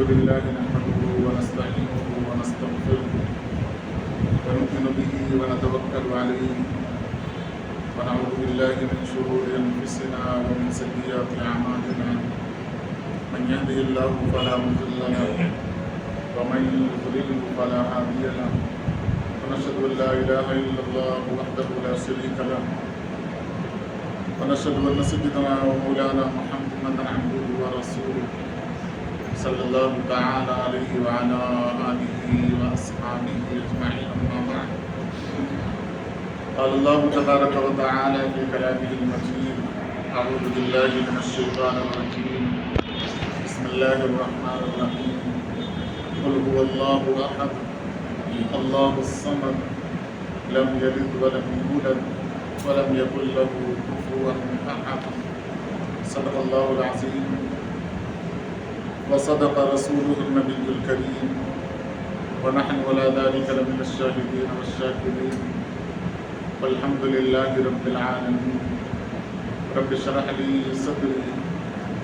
لله نحمده ونستعينه ونستغفره ونؤمن به ونتوكل عليه ونعوذ بالله من شرور أنفسنا ومن سيئات أعمالنا من يهده الله فلا مضل له ومن يضلل فلا هادي له ونشهد أن لا إله إلا الله وحده لا شريك له ونشهد أن سيدنا ومولانا محمدا عبده ورسوله صلى الله تعالى عليه وعلى آله وأصحابه أجمعين أما بعد قال الله تبارك وتعالى في كلامه المجيد أعوذ بالله من الشيطان الرجيم بسم الله الرحمن الرحيم قل هو الله أحد الله الصمد لم يلد ولم يولد ولم يكن له كفوا أحد صدق الله العظيم وصدق رسوله النبي الكريم ونحن على ذلك لمن الشاهدين والشاكرين والحمد لله رب العالمين رب اشرح لي صدري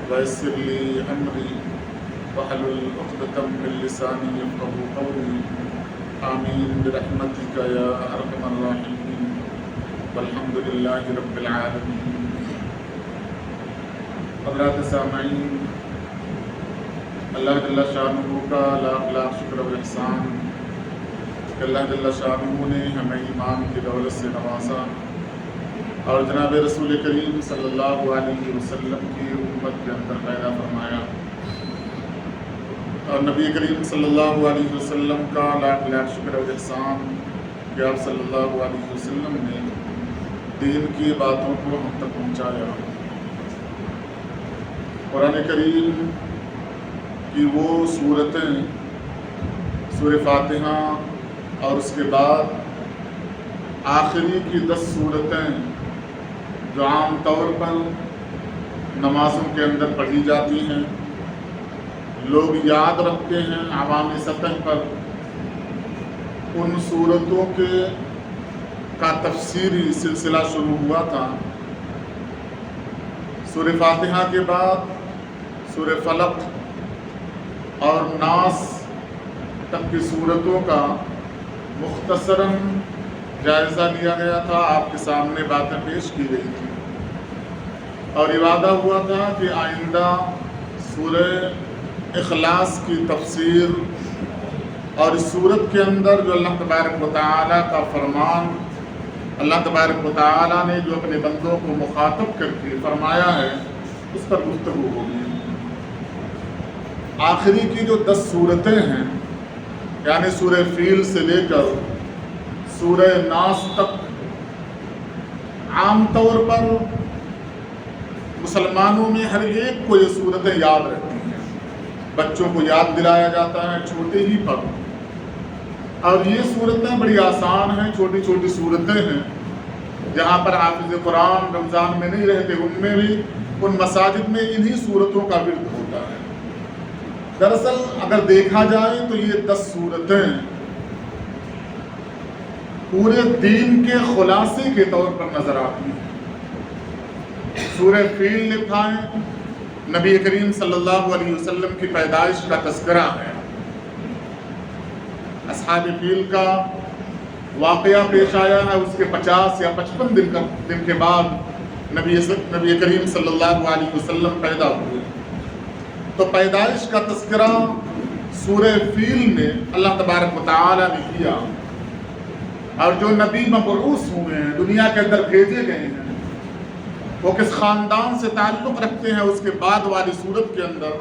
ويسر لي أمري واحلل عقدة من لساني يفقهوا قولي آمين برحمتك يا أرحم الراحمين والحمد لله رب العالمين. حضرات سامعین، اللہ جل شانہ کا لاکھ لاکھ شکر و احسان کہ اللہ جل شانہ نے ہمیں ایمان کی دولت سے نوازا اور جناب رسول کریم صلی اللہ علیہ وسلم کی امت کے اندر پیدا فرمایا، اور نبی کریم صلی اللہ علیہ وسلم کا لاکھ لاکھ شکر و احسان کہ آپ صلی اللہ علیہ وسلم نے دین کی باتوں کو ہم تک پہنچایا۔ قرآن کریم کی وہ صورتیں، سورہ فاتحہ اور اس کے بعد آخری کی 10 صورتیں جو عام طور پر نمازوں کے اندر پڑھی جاتی ہیں، لوگ یاد رکھتے ہیں عوامی سطح پر، ان صورتوں کا تفسیری سلسلہ شروع ہوا تھا۔ سورہ فاتحہ کے بعد سورہ فلق اور ناس تک کی صورتوں کا مختصراً جائزہ لیا گیا تھا، آپ کے سامنے باتیں پیش کی گئی تھیں، اور وعدہ ہوا تھا کہ آئندہ سورہ اخلاص کی تفسیر اور اس صورت کے اندر جو اللہ تبارک و تعالیٰ کا فرمان، اللہ تبارک و تعالیٰ نے جو اپنے بندوں کو مخاطب کر کے فرمایا ہے، اس پر گفتگو ہوگی۔ آخری کی جو 10 صورتیں ہیں، یعنی سورہ فیل سے لے کر سورہ ناس تک، عام طور پر مسلمانوں میں ہر ایک کو یہ صورتیں یاد رہتی ہیں، بچوں کو یاد دلایا جاتا ہے چھوٹے ہی پر، اور یہ صورتیں بڑی آسان ہیں، چھوٹی چھوٹی صورتیں ہیں۔ جہاں پر حافظ قرآن رمضان میں نہیں رہتے، ان میں بھی ان مساجد میں انہی صورتوں کا ورد ہوتا ہے۔ دراصل اگر دیکھا جائے تو یہ 10 صورتیں پورے دین کے خلاصے کے طور پر نظر آتی ہیں۔ سورہ فیل لکھائیں، نبی کریم صلی اللہ علیہ وسلم کی پیدائش کا تذکرہ ہے، اصحاب فیل کا واقعہ پیش آیا ہے، اس کے 50 یا 55 دن کے بعد نبی کریم صلی اللہ علیہ وسلم پیدا ہوئے، تو پیدائش کا تذکرہ سورہ فیل میں اللہ تبارک و تعالیٰ نے کیا، اور جو نبی مبعوث ہوئے ہیں، دنیا کے اندر بھیجے گئے ہیں، وہ کس خاندان سے تعلق رکھتے ہیں، اس کے بعد والی صورت کے اندر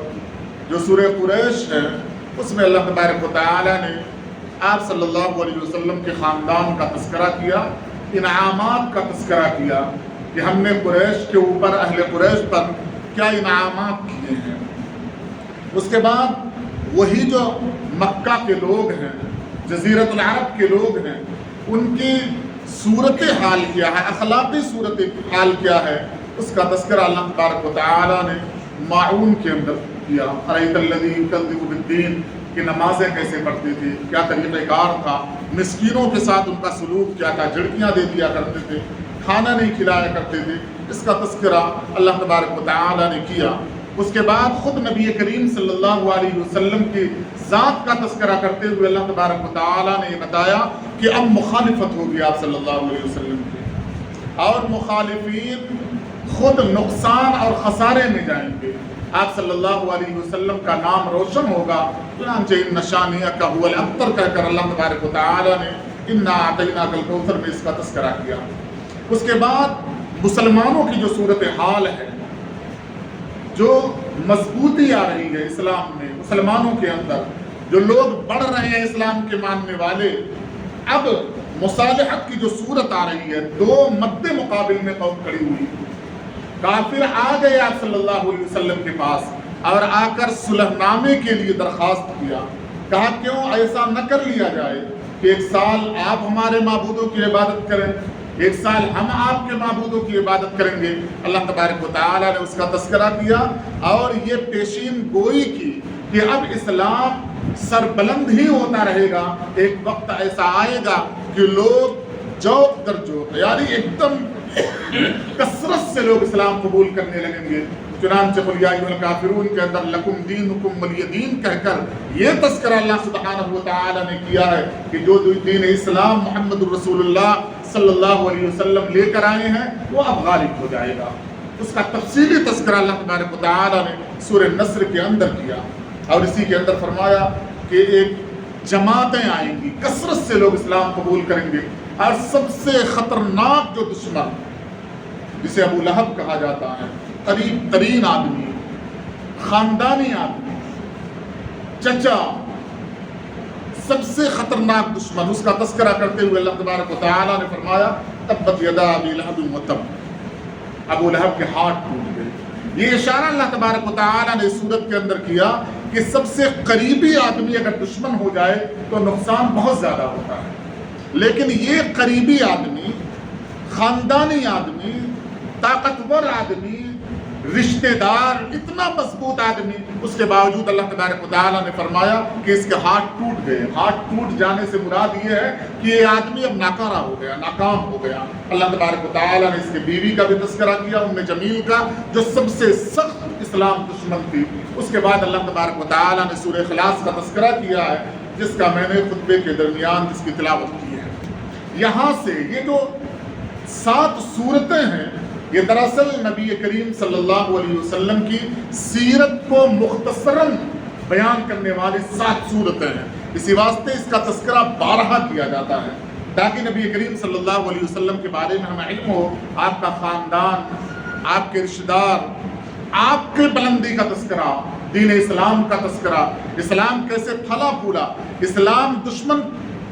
جو سورہ قریش ہے، اس میں اللہ تبارک و تعالیٰ نے آپ صلی اللہ علیہ وسلم کے خاندان کا تذکرہ کیا، انعامات کا تذکرہ کیا کہ ہم نے قریش کے اوپر، اہل قریش پر کیا انعامات کیے ہیں۔ اس کے بعد وہی جو مکہ کے لوگ ہیں، جزیرۃ العرب کے لوگ ہیں، ان کی صورت حال کیا ہے، اخلاقی صورت حال کیا ہے، اس کا تذکرہ اللہ تبارک و تعالیٰ نے ماعون کے اندر کیا۔ ارأیت الذی یکذب بالدین کہ نمازیں کیسے پڑھتی تھی، کیا طریقہ کار تھا، مسکینوں کے ساتھ ان کا سلوک کیا تھا، جھڑکیاں دے دیا کرتے تھے، کھانا نہیں کھلایا کرتے تھے، اس کا تذکرہ اللہ تبارک و تعالیٰ نے کیا۔ اس کے بعد خود نبی کریم صلی اللہ علیہ وسلم کی ذات کا تذکرہ کرتے ہوئے اللہ تبارک و تعالیٰ نے یہ بتایا کہ اب مخالفت ہوگی آپ صلی اللہ علیہ وسلم کی، اور مخالفین خود نقصان اور خسارے میں جائیں گے، آپ صلی اللہ علیہ وسلم کا نام روشن ہوگا۔ چنانچہ ان شانئک هو الابتر کہہ کر اللہ تبارک و تعالیٰ نے انا اعطیناک الکوثر میں اس کا تذکرہ کیا۔ اس کے بعد مسلمانوں کی جو صورتحال ہے، جو مضبوطی آ رہی ہے اسلام میں، مسلمانوں کے اندر جو لوگ بڑھ رہے ہیں اسلام کے ماننے والے، اب مصالحت کی جو صورت آ رہی ہے، دو مد مقابل میں قوم کھڑی ہوئی، کافر آ گئے آپ صلی اللہ علیہ وسلم کے پاس اور آ کر صلح نامے کے لیے درخواست کیا، کہا کیوں ایسا نہ کر لیا جائے کہ ایک سال آپ ہمارے معبودوں کی عبادت کریں، ایک سال ہم آپ کے معبودوں کی عبادت کریں گے۔ اللہ تبارک و تعالیٰ نے اس کا تذکرہ کیا اور یہ پیشین گوئی کی کہ اب اسلام سربلند ہی ہوتا رہے گا، ایک وقت ایسا آئے گا کہ لوگ جوق در جوق، یعنی ایک دم کثرت سے لوگ اسلام قبول کرنے لگیں گے۔ چنانچہ قل یا ایھا الکافرون کے اندر لکم دینکم ولی دین کہہ کر یہ تذکرہ اللہ سبحانہ و تعالی نے کیا ہے کہ جو دین اسلام محمد الرسول اللہ صلی اللہ علیہ وسلم لے کر آئے ہیں وہ اب غالب ہو جائے گا۔ اس کا تفصیلی تذکرہ اللہ تبارک و تعالی نے سورہ نصر کے اندر کیا، اور اسی کے اندر فرمایا کہ ایک جماعتیں آئیں گی، کثرت سے لوگ اسلام قبول کریں گے، اور سب سے خطرناک جو دشمن جسے ابو لہب کہا جاتا ہے، قریب ترین آدمی، خاندانی آدمی، چچا، سب سے خطرناک دشمن، اس کا تذکرہ کرتے ہوئے اللہ تبارک و تعالیٰ نے فرمایا تبت یدا ابی لہب وتب، ابو لہب کے ہاتھ ٹوٹ گئے۔ یہ اشارہ اللہ تبارک و تعالیٰ نے اس صورت کے اندر کیا کہ سب سے قریبی آدمی اگر دشمن ہو جائے تو نقصان بہت زیادہ ہوتا ہے، لیکن یہ قریبی آدمی، خاندانی آدمی، طاقتور آدمی، رشتہ دار، اتنا مضبوط آدمی، اس کے باوجود اللہ تبارک و تعالیٰ نے فرمایا کہ اس کے ہاتھ ٹوٹ گئے۔ ہاتھ ٹوٹ جانے سے مراد یہ ہے کہ یہ آدمی اب ناکارہ ہو گیا، ناکام ہو گیا۔ اللہ تبارک و تعالیٰ نے اس کے بیوی کا بھی تذکرہ کیا، ام جمیل کا، جو سب سے سخت اسلام دشمن تھی۔ اس کے بعد اللہ تبارک و تعالیٰ نے سورہ اخلاص کا تذکرہ کیا ہے، جس کا میں نے خطبے کے درمیان جس کی تلاوت کی ہے۔ یہاں سے یہ جو 7 صورتیں ہیں، یہ دراصل نبی کریم صلی اللہ علیہ وسلم کی سیرت کو مختصراً بیان کرنے والی 7 صورتیں ہیں۔ اسی واسطے اس کا تذکرہ 12 کیا جاتا ہے، تاکہ نبی کریم صلی اللہ علیہ وسلم کے بارے میں ہمیں علم ہو، آپ کا خاندان، آپ کے رشتہ دار، آپ کے بلندی کا تذکرہ، دین اسلام کا تذکرہ، اسلام کیسے پھلا پھولا، اسلام دشمن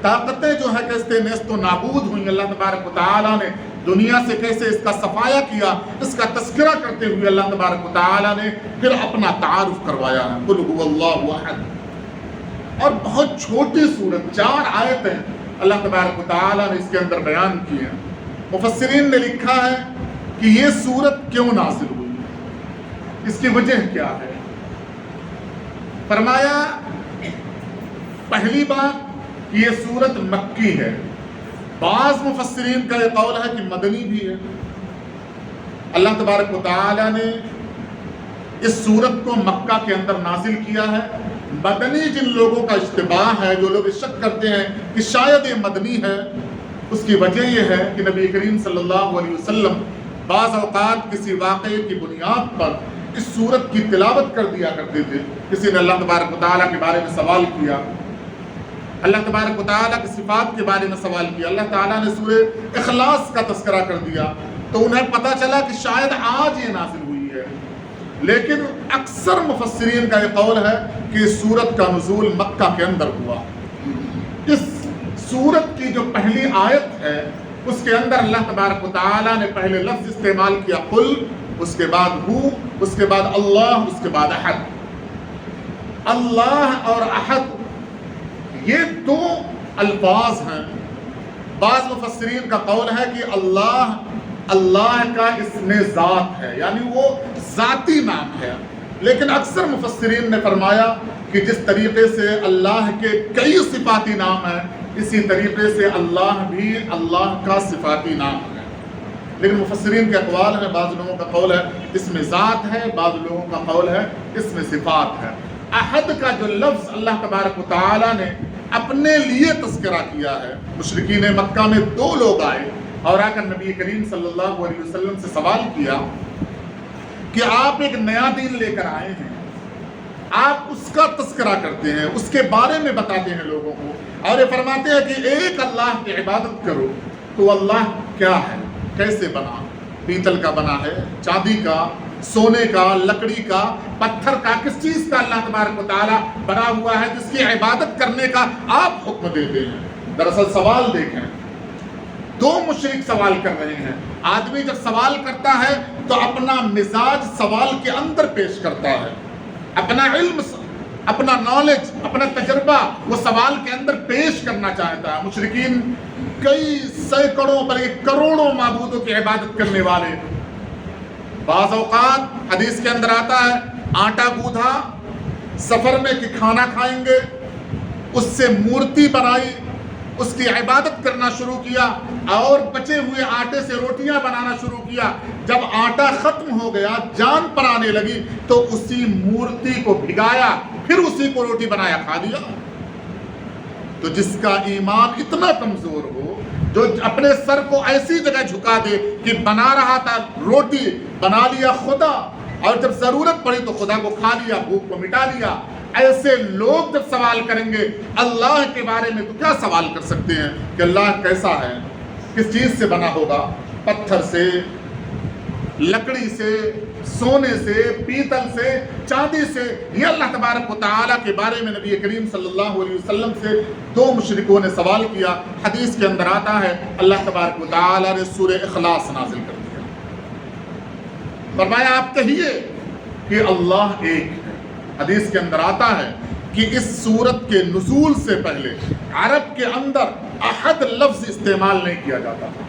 طاقتیں جو ہے کیسے نیست و نابود ہوئیں، اللہ تبارک و تعالیٰ نے دنیا سے کیسے اس کا صفایا کیا، اس کا تذکرہ کرتے ہوئے اللہ تبارک و تعالیٰ نے پھر اپنا تعارف کروایا ہے، قل هو اللہ احد۔ اور بہت چھوٹی صورت، 4 آیتیں اللہ تبارک و تعالیٰ نے اس کے اندر بیان کی ہیں۔ مفسرین نے لکھا ہے کہ یہ صورت کیوں نازل ہوئی، اس کی وجہ کیا ہے۔ فرمایا پہلی بات کہ یہ صورت مکی ہے، بعض مفسرین کا یہ قول ہے کہ مدنی بھی ہے۔ اللہ تبارک و تعالیٰ نے اس صورت کو مکہ کے اندر نازل کیا ہے۔ مدنی جن لوگوں کا اشتباہ ہے، جو لوگ شک کرتے ہیں کہ شاید یہ مدنی ہے، اس کی وجہ یہ ہے کہ نبی کریم صلی اللہ علیہ وسلم بعض اوقات کسی واقعے کی بنیاد پر اس صورت کی تلاوت کر دیا کرتے تھے۔ کسی نے اللہ تبارک و تعالیٰ کے بارے میں سوال کیا، اللہ تبارک و تعالیٰ کی صفات کے بارے میں سوال کیا، اللہ تعالیٰ نے سورہ اخلاص کا تذکرہ کر دیا، تو انہیں پتہ چلا کہ شاید آج یہ نازل ہوئی ہے۔ لیکن اکثر مفسرین کا یہ قول ہے کہ اس سورت کا نزول مکہ کے اندر ہوا۔ اس سورت کی جو پہلی آیت ہے، اس کے اندر اللہ تبارک و تعالیٰ نے پہلے لفظ استعمال کیا قل، اس کے بعد ہو، اس کے بعد اللہ، اس کے بعد احد۔ اللہ اور احد یہ 2 الفاظ ہیں۔ بعض مفسرین کا قول ہے کہ اللہ کا اسم ذات ہے، یعنی وہ ذاتی نام ہے، لیکن اکثر مفسرین نے فرمایا کہ جس طریقے سے اللہ کے کئی صفاتی نام ہیں، اسی طریقے سے اللہ بھی اللہ کا صفاتی نام ہے۔ لیکن مفسرین کے اقوال ہیں، بعض لوگوں کا قول ہے اس میں ذات ہے، بعض لوگوں کا قول ہے اس میں صفات ہے۔ احد کا جو لفظ اللہ تبارک و تعالیٰ نے اپنے لیے تذکرہ کیا ہے، مشرکین مکہ میں 2 لوگ آئے اور آ کر نبی کریم صلی اللہ علیہ وسلم سے سوال کیا کہ آپ ایک نیا دین لے کر آئے ہیں، آپ اس کا تذکرہ کرتے ہیں، اس کے بارے میں بتاتے ہیں لوگوں کو، اور یہ فرماتے ہیں کہ ایک اللہ کی عبادت کرو، تو اللہ کیا ہے، کیسے بنا، پیتل کا بنا ہے، چاندی کا، سونے کا، لکڑی کا، پتھر کا، کس چیز کا اللہ تبارک و تعالیٰ بنا ہوا ہے جس کی عبادت کرنے کا آپ حکم دیتے ہیں؟ دراصل سوال دیکھیں، 2 مشرک سوال کر رہے ہیں۔ آدمی جب سوال کرتا ہے تو اپنا مزاج سوال کے اندر پیش کرتا ہے، اپنا علم، اپنا نالج، اپنا تجربہ وہ سوال کے اندر پیش کرنا چاہتا ہے۔ مشرکین کئی سینکڑوں بلکہ کروڑوں معبودوں کی عبادت کرنے والے، بعض اوقات حدیث کے اندر آتا ہے آٹا گوندھا سفر میں کہ کھانا کھائیں گے، اس سے مورتی بنائی، اس کی عبادت کرنا شروع کیا، اور بچے ہوئے آٹے سے روٹیاں بنانا شروع کیا۔ جب آٹا ختم ہو گیا، جان پر آنے لگی، تو اسی مورتی کو بھگایا، پھر اسی کو روٹی بنایا کھا لیا۔ تو جس کا ایمان اتنا کمزور ہو، جو اپنے سر کو ایسی جگہ جھکا دے کہ بنا رہا تھا روٹی، بنا لیا خدا، اور جب ضرورت پڑی تو خدا کو کھا لیا، بھوک کو مٹا لیا، ایسے لوگ جب سوال کریں گے اللہ کے بارے میں تو کیا سوال کر سکتے ہیں کہ اللہ کیسا ہے، کس چیز سے بنا ہوگا؟ پتھر سے، لکڑی سے، سونے سے، پیتل سے، چاندی سے۔ یہ اللہ تبارک و تعالیٰ کے بارے میں نبی کریم صلی اللہ علیہ وسلم سے 2 مشرکوں نے سوال کیا۔ حدیث کے اندر آتا ہے اللہ تبارک و تعالیٰ نے سورہ اخلاص نازل کر دیا، فرمایا آپ کہیے کہ اللہ ایک ہے۔ حدیث کے اندر آتا ہے کہ اس سورت کے نزول سے پہلے عرب کے اندر احد لفظ استعمال نہیں کیا جاتا تھا،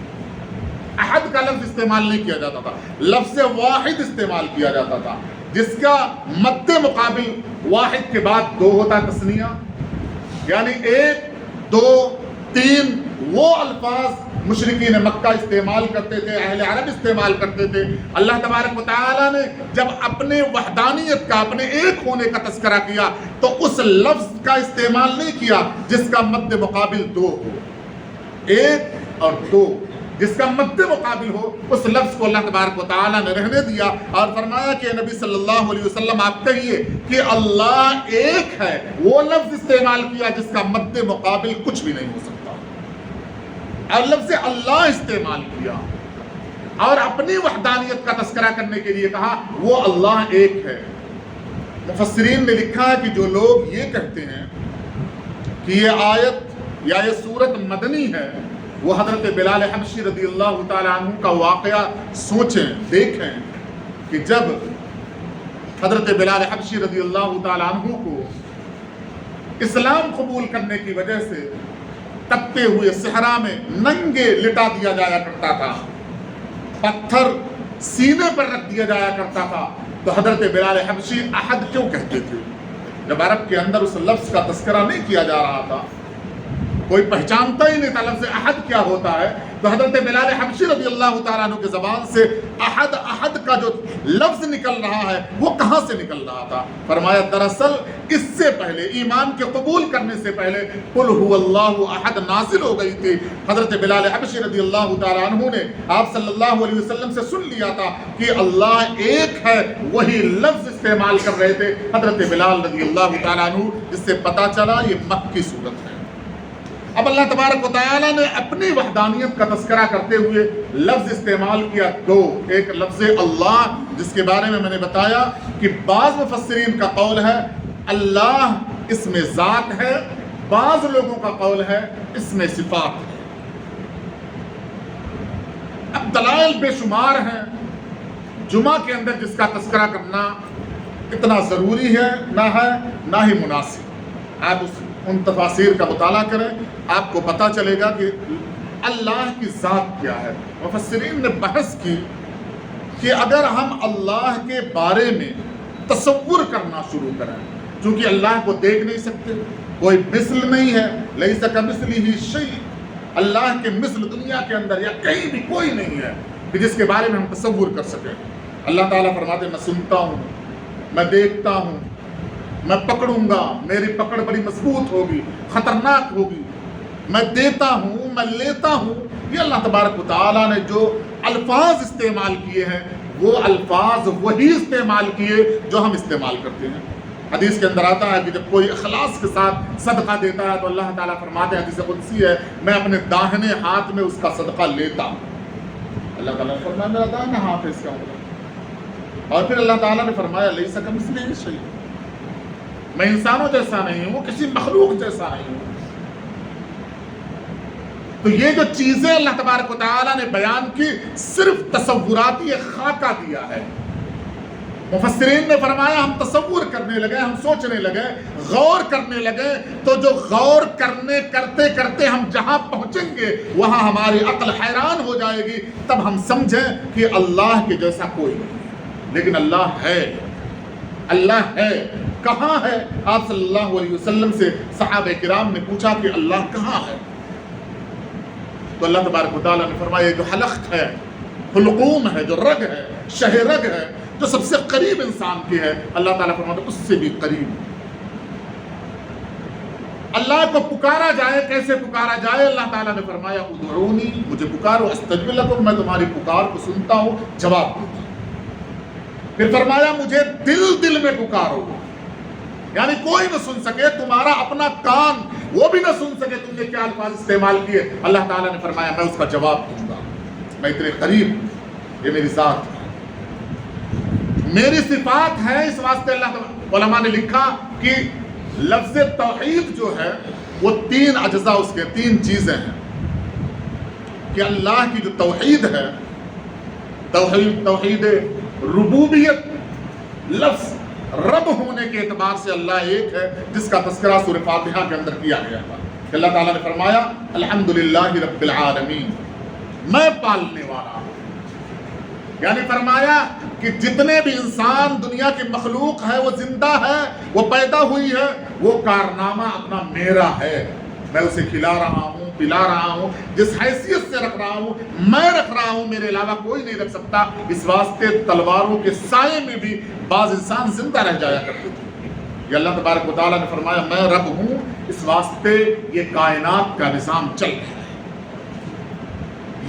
احد کا لفظ استعمال نہیں کیا جاتا تھا، لفظ واحد استعمال کیا جاتا تھا، جس کا مد مقابل واحد کے بعد 2 ہوتا ہے، تثنیہ، یعنی 1، 2، 3 وہ الفاظ مشرکین مکہ استعمال کرتے تھے، اہل عرب استعمال کرتے تھے۔ اللہ تبارک و تعالیٰ نے جب اپنے وحدانیت کا، اپنے ایک ہونے کا تذکرہ کیا تو اس لفظ کا استعمال نہیں کیا جس کا مد مقابل 2 ہو، 1 اور 2، جس کا مد مقابل ہو، اس لفظ کو اللہ تبارک و تعالیٰ نے رہنے دیا اور فرمایا کہ نبی صلی اللہ علیہ وسلم آپ کہیے کہ اللہ ایک ہے۔ وہ لفظ استعمال کیا جس کا مد مقابل کچھ بھی نہیں ہو سکتا، اور لفظ اللہ استعمال کیا اور اپنی وحدانیت کا تذکرہ کرنے کے لیے کہا وہ اللہ ایک ہے۔ مفسرین نے لکھا ہے کہ جو لوگ یہ کہتے ہیں کہ یہ آیت یا یہ سورت مدنی ہے، وہ حضرت بلال حبشی رضی اللہ تعالیٰ عنہ کا واقعہ سوچیں، دیکھیں کہ جب حضرت بلال حبشی رضی اللہ تعالیٰ عنہ کو اسلام قبول کرنے کی وجہ سے تپتے ہوئے صحرا میں ننگے لٹا دیا جایا کرتا تھا، پتھر سینے پر رکھ دیا جایا کرتا تھا، تو حضرت بلال حبشی احد کیوں کہتے تھے؟ جب عرب کے اندر اس لفظ کا تذکرہ نہیں کیا جا رہا تھا، کوئی پہچانتا ہی نہیں تھا لفظ احد کیا ہوتا ہے، تو حضرت بلال حبشی رضی اللہ تعالیٰ عنہ کی زبان سے احد احد کا جو لفظ نکل رہا ہے وہ کہاں سے نکل رہا تھا؟ فرمایا دراصل اس سے پہلے، ایمان کے قبول کرنے سے پہلے قل هو اللہ احد نازل ہو گئی تھی۔ حضرت بلال حبشی رضی اللہ تعالیٰ عنہ نے آپ صلی اللہ علیہ وسلم سے سن لیا تھا کہ اللہ ایک ہے، وہی لفظ استعمال کر رہے تھے حضرت بلال رضی اللہ تعالیٰ عنہ، جس سے پتہ چلا یہ مکی صورت ہے۔ اب اللہ تبارک و تعالیٰ نے اپنی وحدانیت کا تذکرہ کرتے ہوئے لفظ استعمال کیا 2، ایک لفظ اللہ جس کے بارے میں نے بتایا کہ بعض مفسرین کا قول ہے اللہ اس میں ذات ہے، بعض لوگوں کا قول ہے اس میں صفات ہے۔ اب دلائل بے شمار ہیں، جمعہ کے اندر جس کا تذکرہ کرنا اتنا ضروری ہے نہ ہی مناسب۔ آپ ان تفاسیر کا مطالعہ کریں، آپ کو پتہ چلے گا کہ اللہ کی ذات کیا ہے۔ مفسرین نے بحث کی کہ اگر ہم اللہ کے بارے میں تصور کرنا شروع کریں، چونکہ اللہ کو دیکھ نہیں سکتے، کوئی مثل نہیں ہے، لیس کمثلہ شیء، اللہ کے مثل دنیا کے اندر یا کہیں بھی کوئی نہیں ہے، کہ جس کے بارے میں ہم تصور کر سکیں۔ اللہ تعالیٰ فرماتے ہیں میں سنتا ہوں، میں دیکھتا ہوں، میں پکڑوں گا، میری پکڑ بڑی مضبوط ہوگی، خطرناک ہوگی، میں دیتا ہوں، میں لیتا ہوں۔ یہ اللہ تبارک و تعالیٰ نے جو الفاظ استعمال کیے ہیں وہ الفاظ وہی استعمال کیے جو ہم استعمال کرتے ہیں۔ حدیث کے اندر آتا ہے کہ جب کوئی اخلاص کے ساتھ صدقہ دیتا ہے تو اللہ تعالیٰ فرماتے ہیں، حدیث قدسی ہے، میں اپنے داہنے ہاتھ میں اس کا صدقہ لیتا ہوں۔ اللہ تعالیٰ نے فرمایا میرا داہنا ہاتھ ہے اس کا مطلب۔ اور پھر اللہ تعالیٰ نے فرمایا لیس کمثلہ شیء، میں انسانوں جیسا نہیں ہوں، کسی مخلوق جیسا نہیں ہوں۔ تو یہ جو چیزیں اللہ تبارک و تعالیٰ نے بیان کی صرف تصوراتی خاکہ دیا ہے۔ مفسرین نے فرمایا ہم تصور کرنے لگے، ہم سوچنے لگے، غور کرنے لگے، تو جو غور کرتے کرتے ہم جہاں پہنچیں گے وہاں ہماری عقل حیران ہو جائے گی، تب ہم سمجھیں کہ اللہ کے جیسا کوئی نہیں، لیکن اللہ ہے۔ اللہ ہے، کہاں ہے؟ آپ صلی اللہ علیہ وسلم سے صحابہ کرام نے پوچھا کہ اللہ کہاں ہے؟ تو اللہ تبارک و تعالیٰ نے فرمایا جو حلق ہے، حلقوم ہے، جو رگ ہے، شہ رگ ہے، جو سب سے قریب انسان کے ہے، اللہ تعالیٰ فرماتا ہے اس سے بھی قریب۔ اللہ کو پکارا جائے، کیسے پکارا جائے؟ اللہ تعالیٰ نے فرمایا ادعونی، مجھے پکارو، استجب لکم، میں تمہاری پکار کو سنتا ہوں، جواب دیتا ہوں۔ پھر فرمایا مجھے دل میں پکارو، یعنی کوئی نہ سن سکے، تمہارا اپنا کان وہ بھی نہ سن سکے تم نے کیا الفاظ استعمال کیے، اللہ تعالیٰ نے فرمایا میں اس کا جواب دوں گا، میں اتنے قریب ہوں، یہ میری ذات ہے، میری صفات ہے۔ اس واسطے اللہ علماء نے لکھا کہ لفظ توحید جو ہے وہ تین اجزاء، اس کے تین چیزیں ہیں کہ اللہ کی جو توحید ہے، توحید ربوبیت، لفظ رب ہونے کے اعتبار سے اللہ ایک ہے، جس کا تذکرہ سورہ فاتحہ کے اندر کیا گیا تھا کہ اللہ تعالیٰ نے فرمایا الحمدللہ رب العالمین، میں پالنے والا ہوں۔ یعنی فرمایا کہ جتنے بھی انسان دنیا کی مخلوق ہے، وہ زندہ ہے، وہ پیدا ہوئی ہے، وہ کارنامہ اپنا میرا ہے، میں اسے کھلا رہا ہوں، پلا رہا ہوں، جس حیثیت سے رکھ رہا ہوں میں رکھ رہا ہوں، میرے علاوہ کوئی نہیں رکھ سکتا۔ اس واسطے تلواروں کے سائے میں بھی بعض انسان زندہ رہ جایا کرتے تھے۔ یہ اللہ تبارک و تعالیٰ نے فرمایا میں رب ہوں، اس واسطے یہ کائنات کا نظام چل رہا ہے۔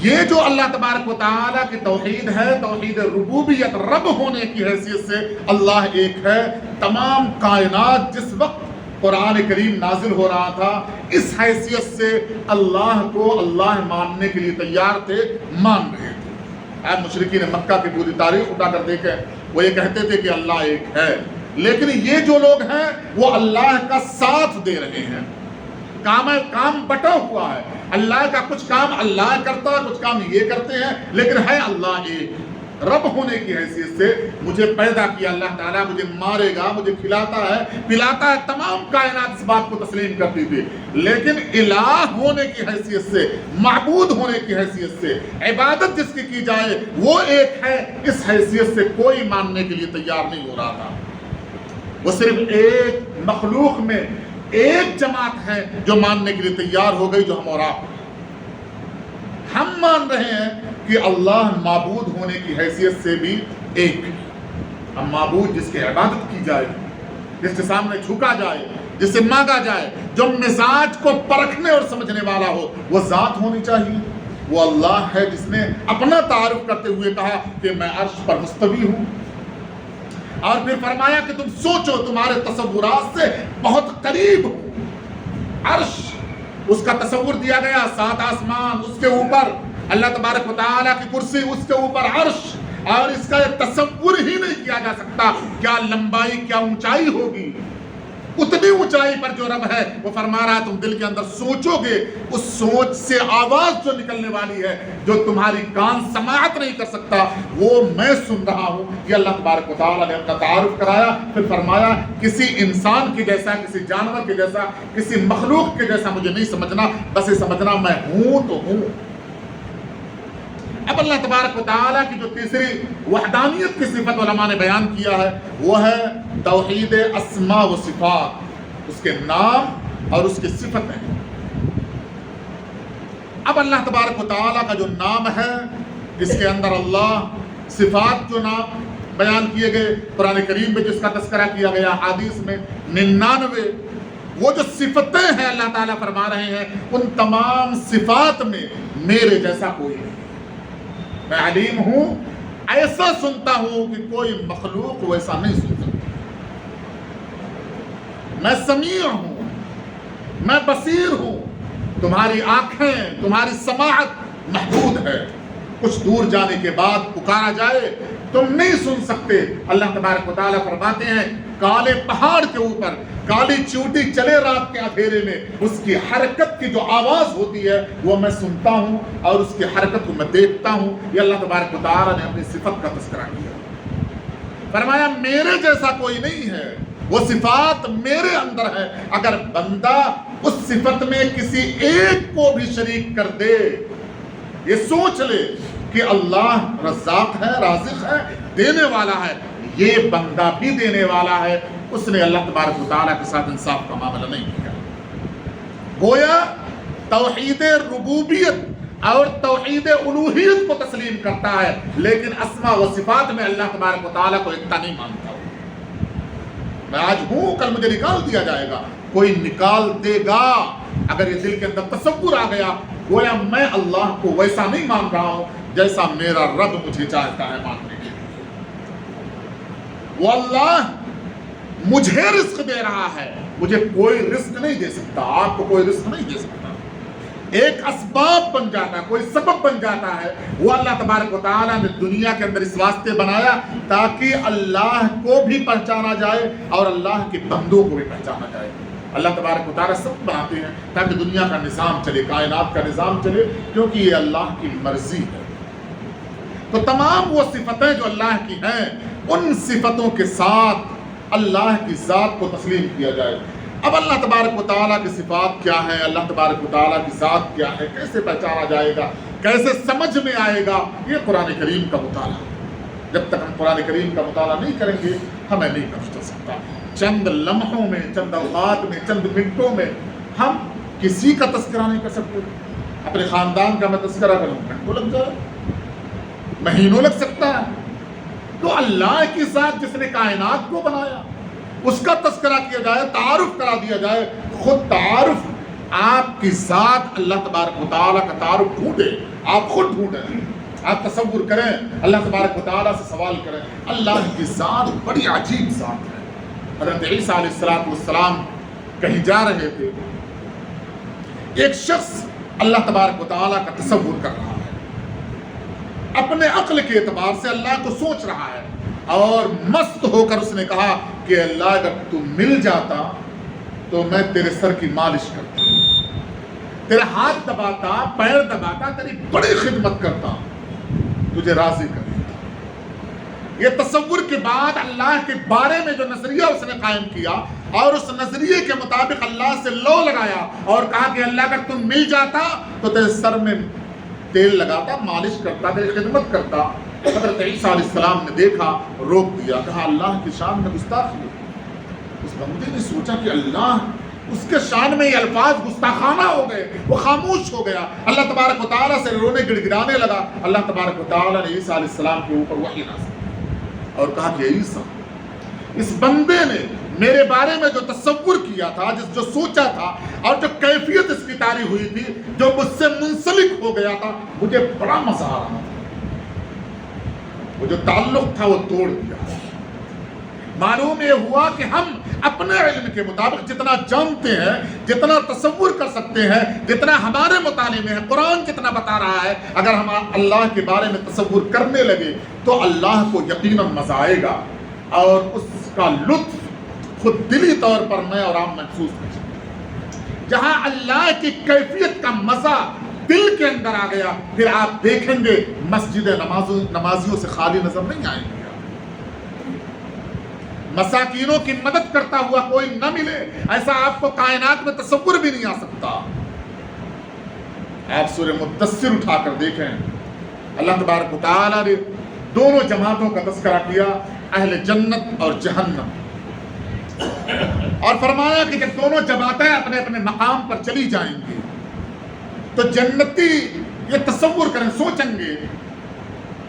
یہ جو اللہ تبارک و تعالیٰ کی توحید ہے، توحید ربوبیت، رب ہونے کی حیثیت سے اللہ ایک ہے۔ تمام کائنات جس وقت قرآن کریم نازل ہو رہا تھا، اس حیثیت سے اللہ کو اللہ ماننے کے لیے تیار تھے، مان رہے تھے۔ آپ مشرکین مکہ کی پوری تاریخ اٹھا کر دیکھیں، وہ یہ کہتے تھے کہ اللہ ایک ہے، لیکن یہ جو لوگ ہیں وہ اللہ کا ساتھ دے رہے ہیں۔ کام بٹا ہوا ہے، اللہ کا کچھ کام اللہ کرتا ہے، کچھ کام یہ کرتے ہیں، لیکن ہے اللہ ایک۔ رب ہونے کی حیثیت سے مجھے پیدا کیا اللہ تعالیٰ، مجھے مارے گا، مجھے کھلاتا ہے، پلاتا ہے، تمام کائنات اس بات کو تسلیم کرتی تھی، لیکن الہ ہونے کی حیثیت سے، معبود ہونے کی حیثیت سے، عبادت جس کی جائے وہ ایک ہے، اس حیثیت سے کوئی ماننے کے لیے تیار نہیں ہو رہا تھا۔ وہ صرف ایک مخلوق میں ایک جماعت ہے جو ماننے کے لیے تیار ہو گئی، جو ہم اور آپ ہیں۔ ہم مان رہے ہیں کہ اللہ معبود ہونے کی حیثیت سے بھی ایک ہے۔ ہم معبود جس کی عبادت کی جائے، جس کے سامنے جھکا جائے، جس سے مانگا جائے، جو مزاج کو پرکھنے اور سمجھنے والا ہو، وہ ذات ہونی چاہیے۔ وہ اللہ ہے جس نے اپنا تعارف کرتے ہوئے کہا کہ میں عرش پر مستوی ہوں، اور پھر فرمایا کہ تم سوچو، تمہارے تصورات سے بہت قریب ہوں۔ عرش، اس کا تصور دیا گیا، 7 آسمان، اس کے اوپر اللہ تبارک و تعالیٰ کی کرسی، اس کے اوپر عرش، اور اس کا یہ تصور ہی نہیں کیا جا سکتا کیا لمبائی کیا اونچائی ہوگی۔ اتنی اونچائی پر جو رب ہے وہ فرما رہا ہے تم دل کے اندر سوچو گے، اس سوچ سے آواز جو نکلنے والی ہے، جو تمہاری کان سماعت نہیں کر سکتا، وہ میں سن رہا ہوں۔ یہ اللہ تبارک و تعالیٰ نے اپنا تعارف کرایا، پھر فرمایا کسی انسان کے جیسا، کسی جانور کے جیسا، کسی مخلوق کے جیسا مجھے نہیں سمجھنا، بس یہ سمجھنا میں ہوں تو ہوں۔ اب اللہ تبارک و تعالیٰ کی جو تیسری وحدانیت کی صفت علماء نے بیان کیا ہے وہ ہے توحید اسماء و صفات، اس کے نام اور اس کی صفت ہے۔ اب اللہ تبارک و تعالیٰ کا جو نام ہے اس کے اندر اللہ صفات جو نام بیان کیے گئے قرآن کریم میں جس کا تذکرہ کیا گیا، حدیث میں 99 وہ جو صفتیں ہیں اللہ تعالیٰ فرما رہے ہیں، ان تمام صفات میں میرے جیسا کوئی نہیں۔ میں علیم ہوں، ایسا سنتا ہوں کہ کوئی مخلوق ویسا نہیں سن سکتا۔ میں سمیع ہوں، میں بصیر ہوں، تمہاری آنکھیں، تمہاری سماعت محدود ہے، کچھ دور جانے کے بعد پکارا جائے تم نہیں سن سکتے۔ اللہ تبارک و تعالیٰ فرماتے ہیں کالے پہاڑ کے اوپر کالی چیوٹی چلے رات کے اندھیرے میں، اس کی حرکت کی جو آواز ہوتی ہے وہ میں سنتا ہوں اور اس کی حرکت کو میں دیکھتا ہوں۔ یہ اللہ تبارک و تعالیٰ نے اپنی صفت کا تذکرہ کیا، فرمایا میرے جیسا کوئی نہیں ہے، وہ صفات میرے اندر ہے۔ اگر بندہ اس صفت میں کسی ایک کو بھی شریک کر دے، یہ سوچ لے کہ اللہ رزاق ہے، رازق ہے، دینے والا ہے، یہ بندہ بھی دینے والا ہے، اس نے اللہ تبارک و تعالیٰ کے ساتھ انصاف کا معاملہ نہیں کیا۔ گویا توحید ربوبیت اور توحید الوہیت کو تسلیم کرتا ہے، لیکن اسماء و صفات میں اللہ تبارک و تعالیٰ کو اکتا نہیں مانتا۔ میں آج ہوں، کل مجھے نکال دیا جائے گا، کوئی نکال دے گا۔ اگر یہ دل کے اندر تصور آ گیا گویا میں اللہ کو ویسا نہیں مان رہا ہوں جیسا میرا رب مجھے چاہتا ہے ماننے کے لیے۔ وہ اللہ مجھے رزق دے رہا ہے، مجھے کوئی رزق نہیں دے سکتا، آپ کو کوئی رزق نہیں دے سکتا۔ ایک اسباب بن جاتا ہے، کوئی سبب بن جاتا ہے، وہ اللہ تبارک و تعالیٰ نے دنیا کے اندر اس واسطے بنایا تاکہ اللہ کو بھی پہچانا جائے اور اللہ کے بندوں کو بھی پہچانا جائے۔ اللہ تبارک و تعالیٰ سب بناتے ہیں تاکہ دنیا کا نظام چلے، کائنات کا نظام چلے، کیونکہ یہ اللہ کی مرضی ہے۔ تو تمام وہ صفتیں جو اللہ کی ہیں، ان صفتوں کے ساتھ اللہ کی ذات کو تسلیم کیا جائے۔ اب اللہ تبارک و تعالیٰ کی صفات کیا ہے، اللہ تبارک و تعالیٰ کی ذات کیا ہے، کیسے پہچانا جائے گا، کیسے سمجھ میں آئے گا، یہ قرآن کریم کا مطالعہ۔ جب تک ہم قرآن کریم کا مطالعہ نہیں کریں گے ہمیں نہیں پتہ چل سکتا۔ چند لمحوں میں، چند اوقات میں، چند منٹوں میں ہم کسی کا تذکرہ نہیں کر سکتے۔ اپنے خاندان کا میں تذکرہ کروں گھنٹوں لگ جائے، مہینوں لگ سکتا ہے۔ تو اللہ کی ذات جس نے کائنات کو بنایا اس کا تذکرہ کیا جائے، تعارف کرا دیا جائے۔ خود تعارف، آپ کی ذات اللہ تبارک و تعالیٰ کا تعارف ڈھونڈے، آپ خود ڈھونڈیں، آپ تصور کریں، اللہ تبارک و تعالیٰ سے سوال کریں۔ اللہ کی ذات بڑی عجیب ذات ہے۔ حضرت عیسیٰ علیہ السلام کہیں جا رہے تھے، ایک شخص اللہ تبارک و تعالیٰ کا تصور کر رہا ہے، اپنے عقل کے اعتبار سے اللہ کو سوچ رہا ہے، اور مست ہو کر اس نے کہا کہ اللہ اگر تو مل جاتا تو میں تیرے سر کی مالش کرتا، تیرے ہاتھ دباتا، پیر دباتا، تیری بڑی خدمت کرتا، تجھے راضی کر دیتا۔ یہ تصور کے بعد اللہ کے بارے میں جو نظریہ اس نے قائم کیا اور اس نظریے کے مطابق اللہ سے لو لگایا اور کہا کہ اللہ اگر تم مل جاتا تو تیرے سر میں تیل لگاتا، مالش کرتا، تیری خدمت کرتا۔ حضرت عیسیٰ علیہ السلام نے دیکھا، روک دیا، کہا اللہ کی شان میں گستاخی ہے۔ اس بندے نے سوچا کہ اللہ، اس کے شان میں یہ الفاظ گستاخانہ ہو گئے، وہ خاموش ہو گیا۔ اللہ تبارک و تعالیٰ سے رونے گڑگڑانے لگا۔ اللہ تبارک و تعالیٰ نے عیسیٰ علیہ السلام کے اوپر وحی نازل اور کہا کہ عیسیٰ، اس بندے نے میرے بارے میں جو تصور کیا تھا، جو سوچا تھا اور جو کیفیت اس کی طاری ہوئی تھی، جو مجھ سے منسلک ہو گیا تھا، مجھے بڑا مزہ آ رہا تھا۔ وہ جو تعلق تھا وہ توڑ دیا۔ معلوم یہ ہوا کہ ہم اپنے علم کے مطابق جتنا جانتے ہیں، جتنا تصور کر سکتے ہیں، جتنا ہمارے مطالعے میں ہے، قرآن جتنا بتا رہا ہے، اگر ہم اللہ کے بارے میں تصور کرنے لگے تو اللہ کو یقیناً مزہ آئے گا اور اس کا لطف خود دلی طور پر میں اور آپ محسوس کر سکتے ہیں۔ جہاں اللہ کی کیفیت کا مزہ دل کے اندر آ گیا، پھر آپ دیکھیں گے مسجد نمازیوں سے خالی نظر نہیں آئیں گے۔ مساکینوں کی مدد کرتا ہوا کوئی نہ ملے، ایسا آپ کو کائنات میں تصور بھی نہیں آ سکتا۔ آپ سورہ مدثر اٹھا کر دیکھیں، اللہ تبارک و تعالیٰ نے دونوں جماعتوں کا تذکرہ کیا، اہل جنت اور جہنم، اور فرمایا کہ جب دونوں جماعتیں اپنے اپنے مقام پر چلی جائیں گی تو جنتی یہ تصور کریں، سوچیں گے